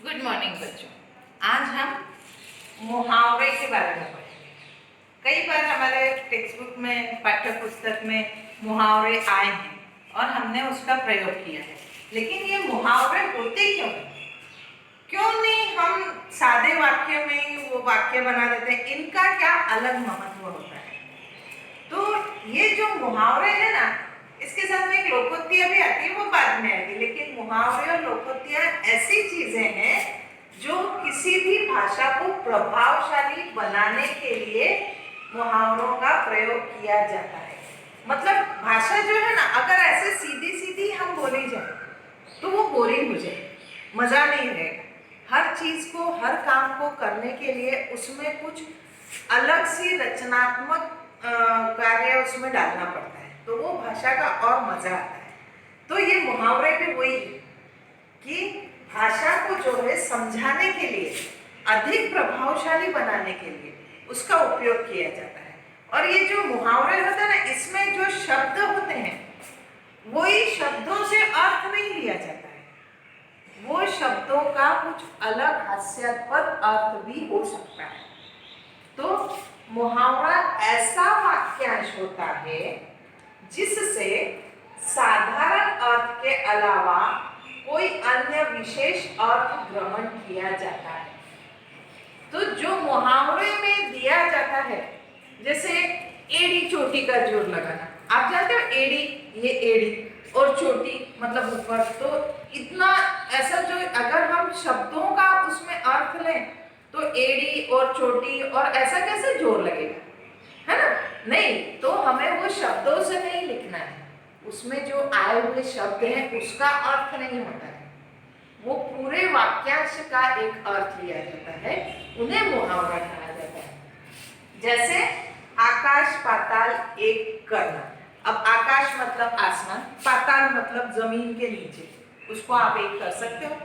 Good morning बच्चों। आज हम मुहावरे के बारे में पढ़ेंगे। कई बार हमारे टेक्स्ट बुक में, पाठ्य पुस्तक में मुहावरे आए हैं और हमने उसका प्रयोग किया है, लेकिन ये मुहावरे होते क्यों हैं? क्यों नहीं हम सादे वाक्य में वो वाक्य बना देते हैं? इनका क्या अलग महत्व होता है? तो ये जो मुहावरे है ना, इसके साथ में एक लोकोक्तियां भी आती है, वो बाद में आएगी। लेकिन मुहावरे और लोकोक्तियां ऐसी चीजें हैं जो किसी भी भाषा को प्रभावशाली बनाने के लिए मुहावरों का प्रयोग किया जाता है। मतलब भाषा जो है ना, अगर ऐसे सीधी सीधी हम बोली जाए तो वो बोरिंग हो जाए, मजा नहीं रहेगा। हर चीज को, हर काम को करने के लिए उसमें कुछ अलग सी रचनात्मक कार्य उसमें डालना पड़ता है, तो वो भाषा का और मजा आता है। तो ये मुहावरे भी वही है कि भाषा को जो है समझाने के लिए, अधिक प्रभावशाली बनाने के लिए उसका उपयोग किया जाता है। और ये जो मुहावरे होते हैं ना, इसमें जो शब्द होते हैं वही शब्दों से अर्थ नहीं लिया जाता है, वो शब्दों का कुछ अलग हास्यास्पद अर्थ भी हो सकता है। तो मुहावरा ऐसा वाक्यांश होता है जिससे साधारण अर्थ के अलावा कोई अन्य विशेष अर्थ ग्रहण किया जाता है। तो जो मुहावरे में दिया जाता है, जैसे एड़ी चोटी का जोर लगाना, आप जानते हो एड़ी, ये एड़ी और चोटी मतलब ऊपर, तो इतना ऐसा जो अगर हम शब्दों का उसमें अर्थ लें तो एड़ी और चोटी और ऐसा कैसे जोर लगेगा, है ना? नहीं, तो हमें वो शब्दों से नहीं लिखना है, उसमें जो आए हुए शब्द हैं उसका अर्थ नहीं होता है, वो पूरे वाक्यांश का एक अर्थ लिया जाता है, उन्हें मुहावरा कहा जाता है। जैसे आकाश पाताल एक करना। अब आकाश मतलब आसमान, पाताल मतलब जमीन के नीचे, उसको आप एक कर सकते हो।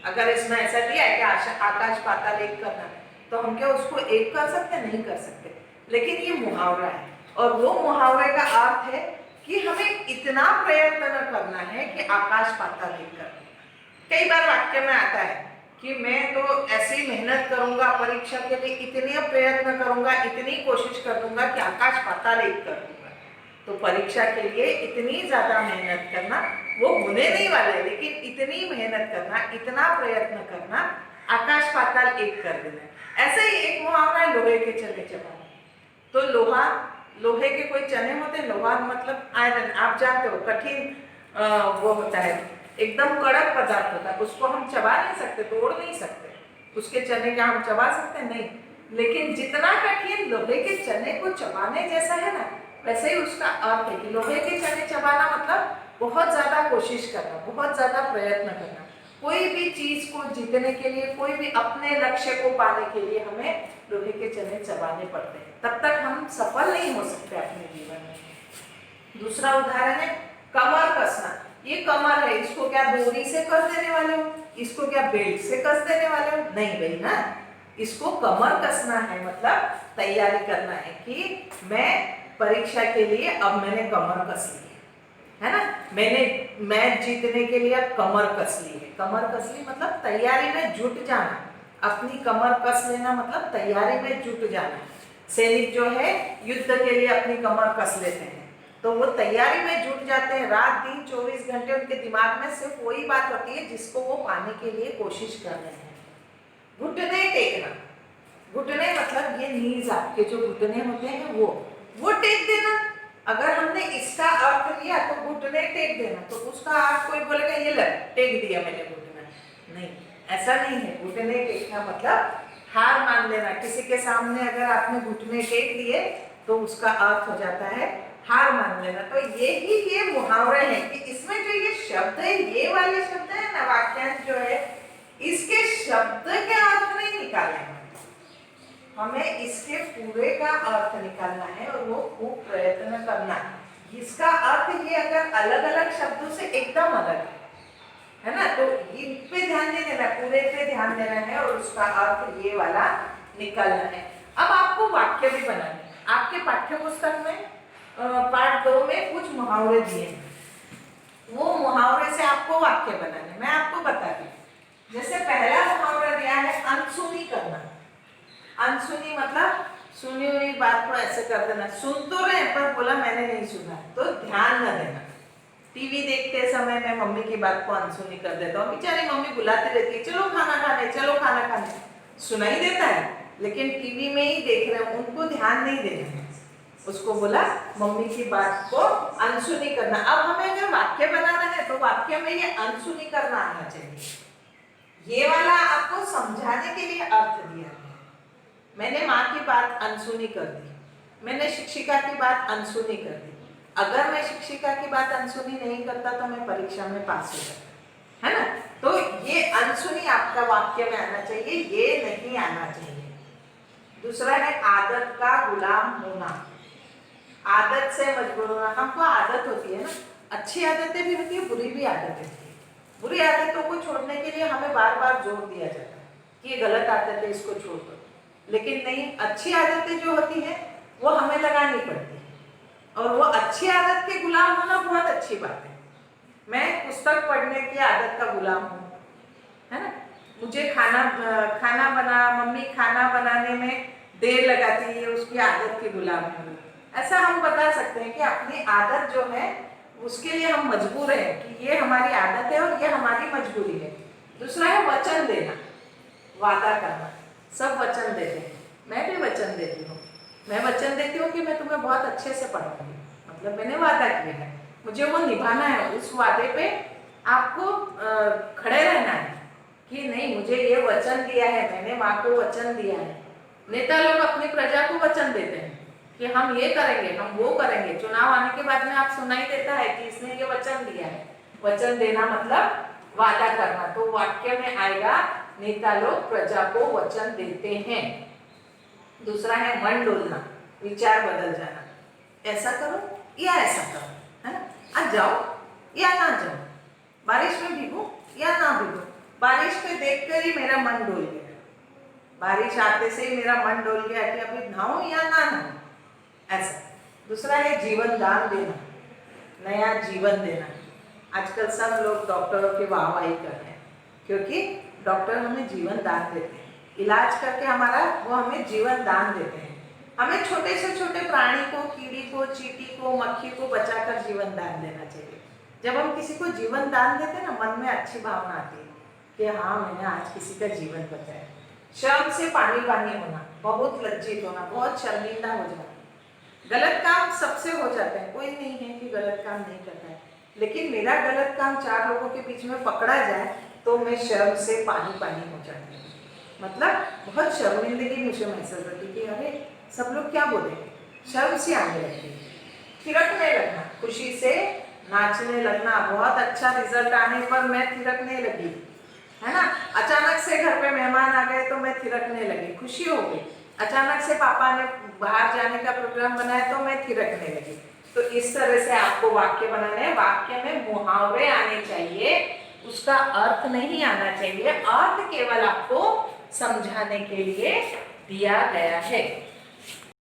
अगर इसमें ऐसा दिया है कि आकाश पाताल एक करना, तो हम क्या उसको एक कर सकते? नहीं कर सकते। लेकिन ये मुहावरा है, और वो मुहावरे का अर्थ है कि हमें इतना प्रयत्न न करना है कि आकाश पाताल एक करना। कई बार वाक्य में आता है कि मैं तो ऐसी मेहनत करूंगा परीक्षा के लिए, इतने प्रयत्न करूंगा, इतनी कोशिश कर दूंगा कि आकाश पाताल एक कर दूंगा। तो परीक्षा के लिए इतनी ज्यादा मेहनत करना वो होने नहीं वाला है, लेकिन इतनी मेहनत करना, इतना प्रयत्न करना, आकाश पाताल एक कर देना। ऐसे ही एक मुहावरा है लोहे के चने चबाना। तो लोहा, लोहे के कोई चने होते हैं, लोहा मतलब आयरन, आप जानते हो कठिन वो होता है, एकदम कड़क पदार्थ होता है, उसको हम चबा नहीं सकते, तोड़ नहीं सकते। उसके चने क्या हम चबा सकते? नहीं। लेकिन जितना कठिन लोहे के चने को चबाने जैसा है ना, वैसे ही उसका अर्थ है कि लोहे के चने चबाना मतलब बहुत ज्यादा कोशिश करना, बहुत ज्यादा प्रयत्न करना। कोई भी चीज को जीतने के लिए, कोई भी अपने लक्ष्य को पाने के लिए हमें लोहे के चने चबाने पड़ते हैं, तब तक हम सफल नहीं हो सकते अपने जीवन में। दूसरा उदाहरण है कमर कसना। ये कमर है, इसको क्या डोरी से कस देने वाले हो? इसको क्या बेल्ट से कस देने वाले हो? नहीं भाई ना, इसको कमर कसना है, मतलब तैयारी करना है कि मैं परीक्षा के लिए अब मैंने कमर कस ली है ना, मैंने मैच जीतने के लिए अब कमर कस ली है। कमर कस ली मतलब तैयारी में जुट जाना, अपनी कमर कस लेना मतलब तैयारी में जुट जाना। सैनिक जो है युद्ध के लिए अपनी कमर कस लेते हैं, तो वो तैयारी में जुट जाते हैं, रात दिन 24 घंटे उनके दिमाग में सिर्फ वही बात होती है जिसको वो पाने के लिए कोशिश कर रहे हैं। घुटने टेकना, घुटने मतलब ये नीज, आपके जो घुटने होते हैं वो टेक देना। अगर हमने इसका अर्थ लिया तो घुटने टेक देना, तो उसका अर्थ कोई बोलेगा ये ले टेक दिया मैंने घुटना, नहीं, ऐसा नहीं है। घुटने टेकना मतलब हार मान लेना। किसी के सामने अगर आपने घुटने टेक दिए तो उसका अर्थ हो जाता है हार मान लेना। तो ये मुहावरे हैं कि इसमें जो ये शब्द है, ये वाले शब्द है ना, वाक्यांश जो है, इसके शब्द के अर्थ नहीं निकालने, हमें इसके पूरे का अर्थ निकालना है और वो खूब प्रयत्न करना है। इसका अर्थ ये अगर अलग अलग शब्दों से एकदम अलग है ना, तो इन पे ध्यान नहीं देना, पूरे पे ध्यान देना है और उसका अर्थ ये वाला निकालना है। अब आपको वाक्य भी बनाने हैं। आपके पाठ्य पुस्तक में पार्ट 2 में कुछ मुहावरे दिए हैं, वो मुहावरे से आपको वाक्य बनाने, मैं आपको बता दी। जैसे पहला मुहावरा अनसुनी मतलब सुनी हुई बात को ऐसे कर देना, सुन तो रहे पर बोला मैंने नहीं सुना, तो ध्यान न देना। टीवी देखते समय मैं मम्मी की बात को अनसुनी कर देता हूँ, बेचारी मम्मी बुलाती रहती है चलो खाना खाने, चलो खाना खाने, सुनाई देता है लेकिन टीवी में ही देख रहे हैं, उनको ध्यान नहीं देना है। उसको बोला मम्मी की बात को अनसुनी करना। अब हमें अगर वाक्य बनाना है तो वाक्य में ये अनसुनी करना आना चाहिए। ये वाला आपको समझाने के लिए अर्थ दिया है। मैंने माँ की बात अनसुनी कर दी, मैंने शिक्षिका की बात अनसुनी कर दी। अगर मैं शिक्षिका की बात अनसुनी नहीं करता तो मैं परीक्षा में पास हो जाता, है ना। तो ये अनसुनी आपका वाक्य में आना चाहिए, ये नहीं आना चाहिए। दूसरा है आदत का गुलाम होना। आदत से मजबूर होना, हमको आदत होती है ना, अच्छी आदतें भी होती है, बुरी भी आदतें होती है। बुरी आदतों को छोड़ने के लिए हमें बार बार जोर दिया जाता है कि ये गलत आदत है, इसको छोड़ दो, लेकिन नहीं, अच्छी आदतें जो होती हैं वो हमें लगानी पड़ती है, और वो अच्छी आदत के गुलाम होना बहुत अच्छी बात है। मैं पुस्तक पढ़ने की आदत का गुलाम हूँ, है ना। मुझे खाना बना, मम्मी खाना बनाने में देर लगाती है, उसकी आदत के गुलाम हूँ। ऐसा हम बता सकते हैं कि अपनी आदत जो है उसके लिए हम मजबूर हैं कि ये हमारी आदत है और ये हमारी मजबूरी है। दूसरा है वचन देना, वादा करना। सब वचन देते हैं, मैं भी वचन देती हूँ। मैं वचन देती हूँ कि मैं तुम्हें बहुत अच्छे से पढ़ाऊंगी, मतलब मैंने वादा किया है, मुझे वो निभाना है। उस वादे पे आपको खड़े रहना है कि नहीं, मुझे ये वचन दिया है, मैंने माँ को वचन दिया है। नेता लोग अपनी प्रजा को वचन देते हैं कि हम ये करेंगे, हम वो करेंगे। चुनाव आने के बाद में आप सुनाई देता है कि इसने ये वचन दिया है। वचन देना मतलब वादा करना, तो वाक्य में आएगा नेता लोग प्रजा को वचन देते हैं। दूसरा है मन डोलना, विचार बदल जाना, ऐसा करो या ऐसा करो, है ना। आज जाओ या ना जाओ, बारिश में भीगो या ना भीगो। बारिश पे देखकर ही मेरा मन डोल गया, बारिश आते से ही मेरा मन डोल गया कि अभी नहाऊं या ना नहाऊं, ऐसा। दूसरा है जीवन दान देना, नया जीवन देना। आजकल सब लोग डॉक्टरों की वाहवाही कर रहे हैं क्योंकि डॉक्टर हमें जीवन दान देते हैं, इलाज करके हमारा वो हमें जीवन दान देते हैं। हमें छोटे से छोटे प्राणी को, कीड़ी को, चींटी को, मक्खी को बचाकर जीवन दान देना चाहिए। जब हम किसी को जीवन दान देते हैं ना, मन में अच्छी भावना आती है कि हाँ मैंने आज किसी का जीवन बचाया। शर्म से पानी पानी होना, बहुत लज्जित होना, बहुत शर्मिंदा हो जाना। गलत काम सबसे हो जाता है, कोई नहीं है कि गलत काम नहीं करता है, लेकिन मेरा गलत काम 4 लोगों के बीच में पकड़ा जाए तो मैं शर्म से पानी पानी हो जाती हूँ। मतलब बहुत शर्मिंदगी मुझे महसूस होती कि अरे सब लोग क्या बोलेंगे, शर्म से आने लगती, थिरकने लगना, खुशी से नाचने लगना। बहुत अच्छा रिजल्ट आने पर मैं थिरकने लगी, है ना। अचानक से घर पे मेहमान आ गए तो मैं थिरकने लगी, खुशी हो गई। अचानक से पापा ने बाहर जाने का प्रोग्राम बनाया तो मैं थिरकने लगी। तो इस तरह से आपको वाक्य बनाने हैं। वाक्य में मुहावरे आने चाहिए, उसका अर्थ नहीं आना चाहिए। अर्थ केवल आपको समझाने के लिए दिया गया है।